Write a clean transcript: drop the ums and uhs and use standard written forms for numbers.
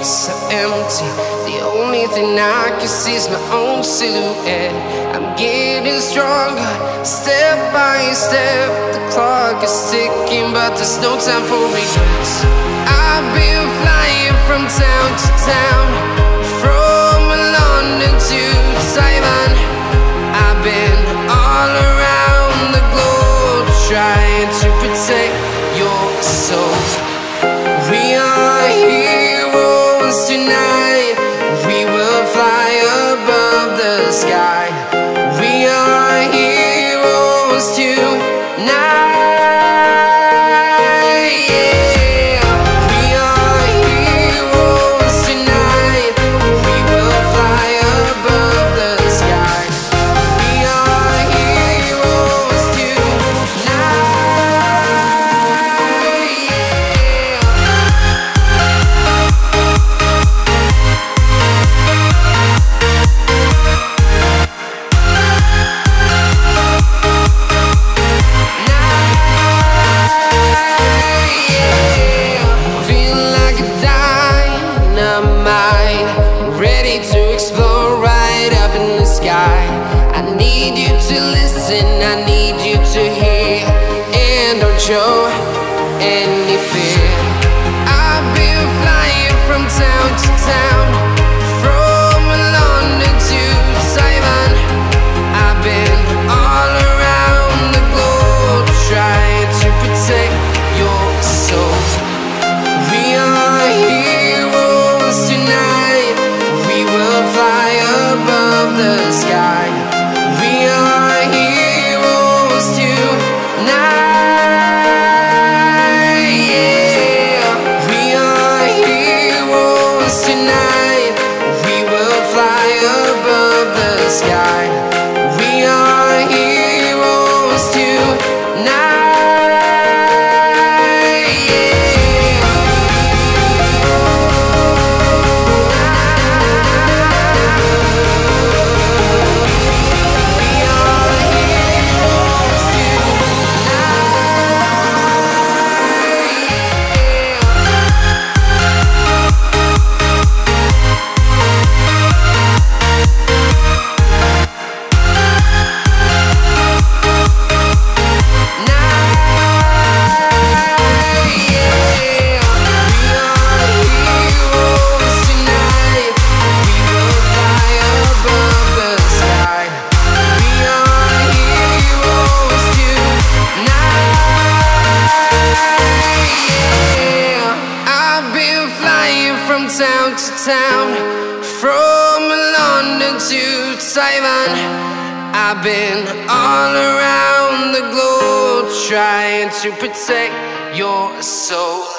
so empty. The only thing I can see is my own silhouette. I'm getting stronger, step by step. The clock is ticking, but there's no time for regrets. I've been flying from town to town, from London to Taiwan. I've been all around the globe, trying to protect your soul. We are heroes tonight. We will fly above the sky. We are heroes tonight. Yeah. We are heroes tonight. We will fly above the sky. We are heroes tonight. To explore right up in the sky. I need you to listen, I need you to hear, and don't show any fear. I've been flying from town to town, from London to Taiwan. I've been all around the globe, trying to protect your soul. We are heroes tonight. We will fly above the sky. We are heroes tonight. Yeah. We are heroes tonight. We will fly above the sky. We are heroes tonight. Town to town, from London to Taiwan. I've been all around the globe, trying to protect your soul.